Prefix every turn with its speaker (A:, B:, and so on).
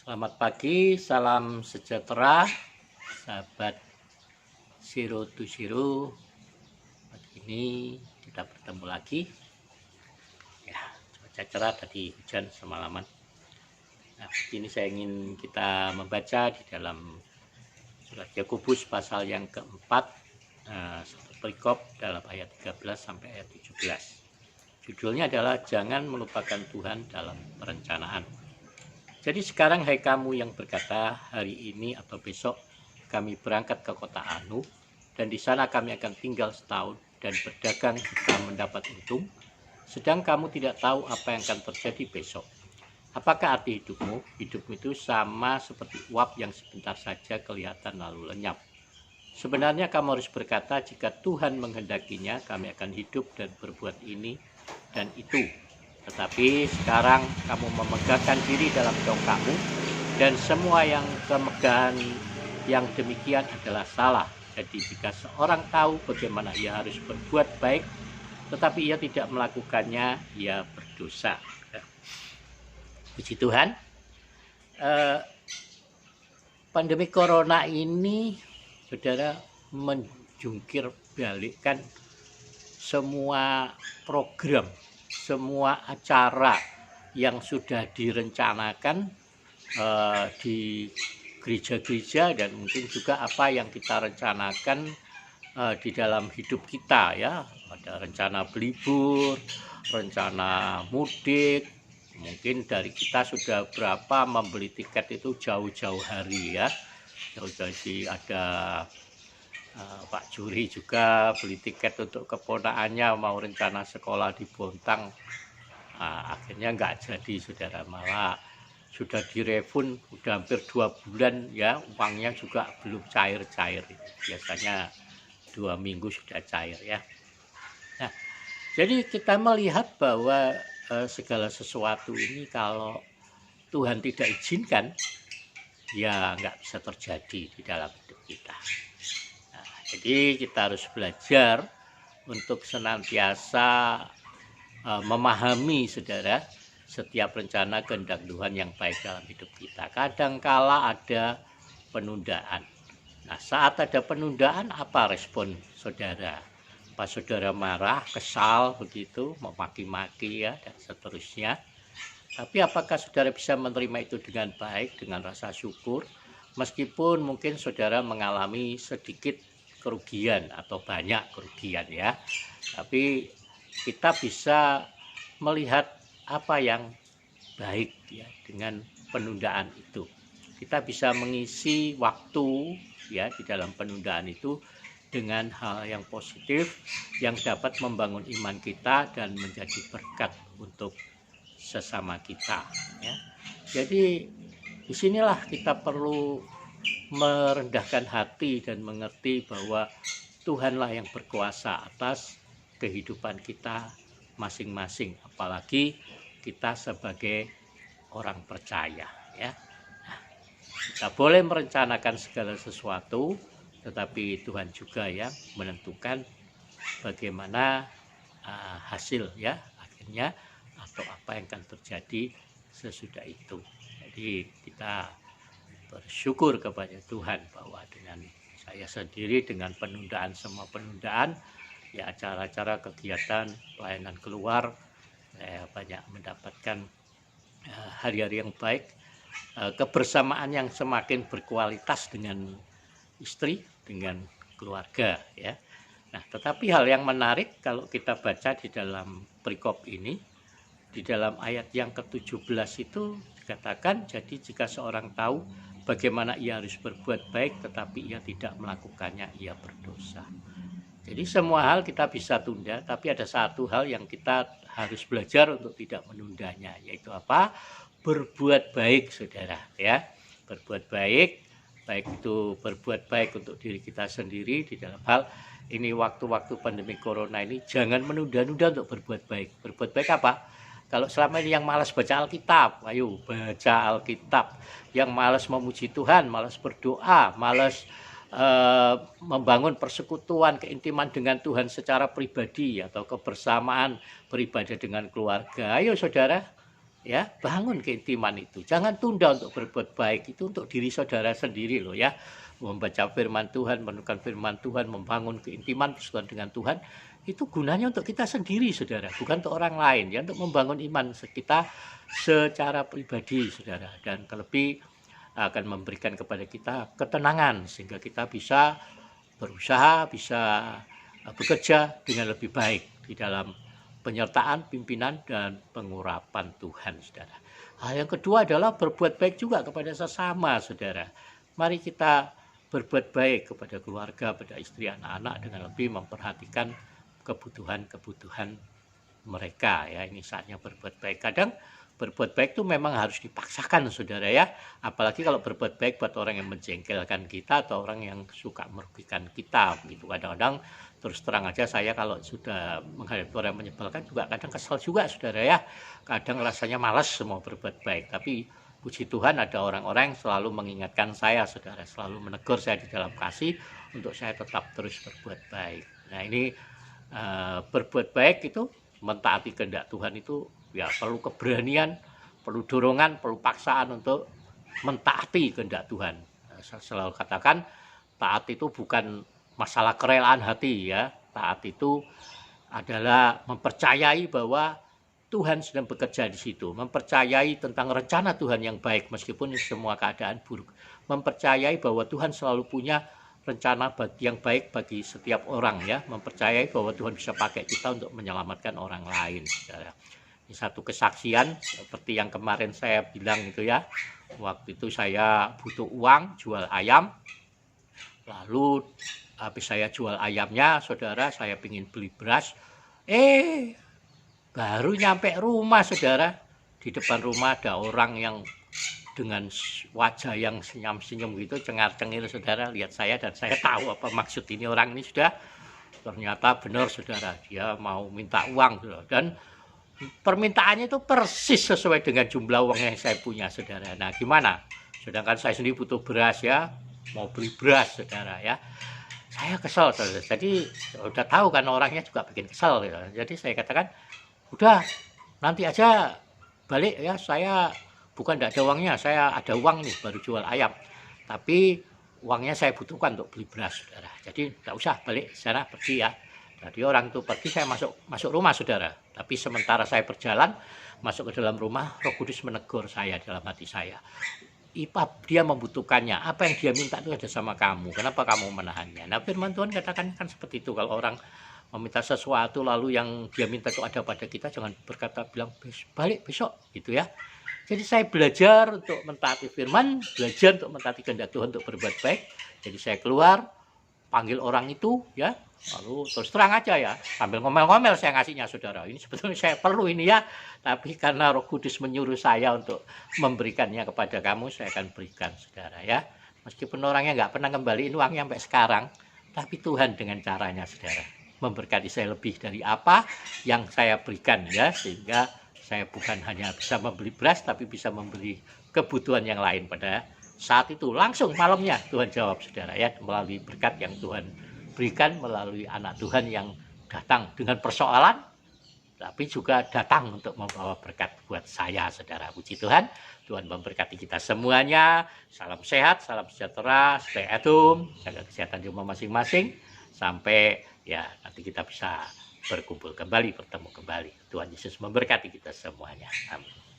A: Selamat pagi, salam sejahtera, sahabat Zero to Zero. Pagi ini kita bertemu lagi. Ya, cuaca cerah tadi hujan semalaman. Nah, ini saya ingin kita membaca di dalam surat Yakobus pasal yang keempat, satu perikop dalam ayat 13 sampai ayat 17. Judulnya adalah Jangan Melupakan Tuhan dalam Perencanaan. Jadi sekarang hai kamu yang berkata hari ini atau besok kami berangkat ke kota Anu dan di sana kami akan tinggal setahun dan berdagang jika mendapat untung, sedang kamu tidak tahu apa yang akan terjadi besok. Apakah arti hidupmu? Hidupmu itu sama seperti uap yang sebentar saja kelihatan lalu lenyap. Sebenarnya kamu harus berkata, jika Tuhan menghendakinya kami akan hidup dan berbuat ini dan itu. Tetapi sekarang kamu memegahkan diri dalam dongkakmu, dan semua yang kemegahan yang demikian adalah salah. Jadi jika seorang tahu bagaimana ia harus berbuat baik, tetapi ia tidak melakukannya, ia berdosa. Puji Tuhan. Pandemi corona ini, saudara, menjungkir balikkan semua program, semua acara yang sudah direncanakan di gereja-gereja dan mungkin juga apa yang kita rencanakan di dalam hidup kita, ya. Ada rencana belibur, rencana mudik, mungkin dari kita sudah berapa membeli tiket itu jauh-jauh hari, ya. Jadi ada Pak Juri juga beli tiket untuk keponakannya mau rencana sekolah di Bontang. Akhirnya nggak jadi, saudara, malah sudah direfund udah hampir 2 bulan, ya, uangnya juga belum cair-cair. Biasanya 2 minggu sudah cair, ya. Nah, jadi kita melihat bahwa segala sesuatu ini kalau Tuhan tidak izinkan, ya nggak bisa terjadi di dalam hidup kita. Jadi kita harus belajar untuk senantiasa memahami, saudara, setiap rencana kehendak Tuhan yang baik dalam hidup kita. Kadangkala ada penundaan. Nah, saat ada penundaan, apa respon saudara? Apa saudara marah, kesal, begitu, memaki-maki, ya, dan seterusnya. Tapi apakah saudara bisa menerima itu dengan baik, dengan rasa syukur, meskipun mungkin saudara mengalami sedikit kerugian atau banyak kerugian, ya. Tapi kita bisa melihat apa yang baik, ya, dengan penundaan itu. Kita bisa mengisi waktu, ya, di dalam penundaan itu dengan hal yang positif yang dapat membangun iman kita dan menjadi berkat untuk sesama kita, ya. Jadi disinilah kita perlu merendahkan hati dan mengerti bahwa Tuhanlah yang berkuasa atas kehidupan kita masing-masing, apalagi kita sebagai orang percaya, ya. Nah, kita boleh merencanakan segala sesuatu, tetapi Tuhan juga yang menentukan bagaimana hasil, ya, akhirnya atau apa yang akan terjadi sesudah itu. Jadi kita bersyukur kepada Tuhan bahwa dengan saya sendiri, dengan penundaan, semua penundaan, ya, acara-acara kegiatan pelayanan keluar, saya banyak mendapatkan hari-hari yang baik, kebersamaan yang semakin berkualitas dengan istri, dengan keluarga, ya. Nah, tetapi hal yang menarik kalau kita baca di dalam perikop ini, di dalam ayat yang ke-17 itu dikatakan, jadi jika seorang tahu bagaimana ia harus berbuat baik tetapi ia tidak melakukannya, ia berdosa. Jadi semua hal kita bisa tunda, tapi ada satu hal yang kita harus belajar untuk tidak menundanya, yaitu apa? Berbuat baik, saudara, ya. Berbuat baik, baik itu berbuat baik untuk diri kita sendiri di dalam hal ini waktu-waktu pandemi corona ini, jangan menunda-nunda untuk berbuat baik. Berbuat baik apa? Kalau selama ini yang malas baca Alkitab, ayo baca Alkitab. Yang malas memuji Tuhan, malas berdoa, malas membangun persekutuan, keintiman dengan Tuhan secara pribadi atau kebersamaan beribadah dengan keluarga. Ayo saudara, Ya, bangun keintiman itu. Jangan tunda untuk berbuat baik, itu untuk diri saudara sendiri loh ya. Membaca firman Tuhan, menemukan firman Tuhan, membangun keintiman persekutuan dengan Tuhan, itu gunanya untuk kita sendiri saudara, bukan untuk orang lain ya, untuk membangun iman kita secara pribadi saudara, dan terlebih akan memberikan kepada kita ketenangan sehingga kita bisa berusaha, bisa bekerja dengan lebih baik di dalam penyertaan pimpinan dan pengurapan Tuhan, saudara. Hal yang kedua adalah berbuat baik juga kepada sesama, saudara. Mari kita berbuat baik kepada keluarga, pada istri, anak-anak dengan lebih memperhatikan kebutuhan-kebutuhan mereka ya. Ini saatnya berbuat baik. Kadang berbuat baik itu memang harus dipaksakan saudara ya, apalagi kalau berbuat baik buat orang yang menjengkelkan kita atau orang yang suka merugikan kita begitu. Kadang-kadang terus terang aja, saya kalau sudah menghadapi orang yang menyebalkan juga kadang kesal juga saudara ya, kadang rasanya malas semua berbuat baik. Tapi puji Tuhan ada orang-orang yang selalu mengingatkan saya saudara, selalu menegur saya di dalam kasih untuk saya tetap terus berbuat baik. Nah ini berbuat baik itu, mentaati kehendak Tuhan itu ya perlu keberanian, perlu dorongan, perlu paksaan untuk mentaati kehendak Tuhan. Saya selalu katakan taat itu bukan masalah kerelaan hati ya. Taat itu adalah mempercayai bahwa Tuhan sedang bekerja di situ, mempercayai tentang rencana Tuhan yang baik meskipun semua keadaan buruk, mempercayai bahwa Tuhan selalu punya rencana yang baik bagi setiap orang ya, mempercayai bahwa Tuhan bisa pakai kita untuk menyelamatkan orang lain. Ini satu kesaksian seperti yang kemarin saya bilang itu ya, waktu itu saya butuh uang jual ayam, lalu habis saya jual ayamnya saudara, saya ingin beli beras, baru nyampe rumah saudara, di depan rumah ada orang yang dengan wajah yang senyum-senyum gitu, cengar-cengir saudara, lihat saya dan saya tahu apa maksud ini orang ini sudah. Ternyata benar saudara, dia mau minta uang saudara. Dan permintaannya itu persis sesuai dengan jumlah uang yang saya punya saudara. Nah gimana, sedangkan saya sendiri butuh beras ya, mau beli beras saudara ya. Saya kesel saudara, jadi udah tahu kan orangnya juga bikin kesel gitu. Jadi saya katakan udah nanti aja balik ya, saya bukan tidak ada uangnya, saya ada uang nih baru jual ayam, tapi uangnya saya butuhkan untuk beli beras saudara, jadi tidak usah balik sana, pergi ya. Jadi orang itu pergi, saya masuk rumah saudara, tapi sementara saya berjalan masuk ke dalam rumah, Roh Kudus menegur saya dalam hati saya, Ipap, dia membutuhkannya, apa yang dia minta itu ada sama kamu, kenapa kamu menahannya? Nah firman Tuhan katakan kan seperti itu, kalau orang meminta sesuatu lalu yang dia minta itu ada pada kita, jangan berkata bilang balik besok gitu ya. Jadi saya belajar untuk mentaati firman, belajar untuk mentaati kehendak Tuhan untuk berbuat baik. Jadi saya keluar, panggil orang itu ya, lalu terus terang aja ya, sambil ngomel-ngomel saya ngasihnya saudara, ini sebetulnya saya perlu ini ya, tapi karena Roh Kudus menyuruh saya untuk memberikannya kepada kamu, saya akan berikan saudara ya. Meskipun orangnya nggak pernah kembaliin uangnya sampai sekarang, tapi Tuhan dengan caranya saudara memberkati saya lebih dari apa yang saya berikan ya, sehingga saya bukan hanya bisa membeli beras tapi bisa membeli kebutuhan yang lain pada saat itu. Langsung malamnya Tuhan jawab saudara ya, melalui berkat yang Tuhan berikan melalui anak Tuhan yang datang dengan persoalan tapi juga datang untuk membawa berkat buat saya saudara. Puji Tuhan, Tuhan memberkati kita semuanya. Salam sehat, salam sejahtera, stay at home, jaga kesehatan di rumah masing-masing sampai ya nanti kita bisa berkumpul kembali, bertemu kembali. Tuhan Yesus memberkati kita semuanya. Amin.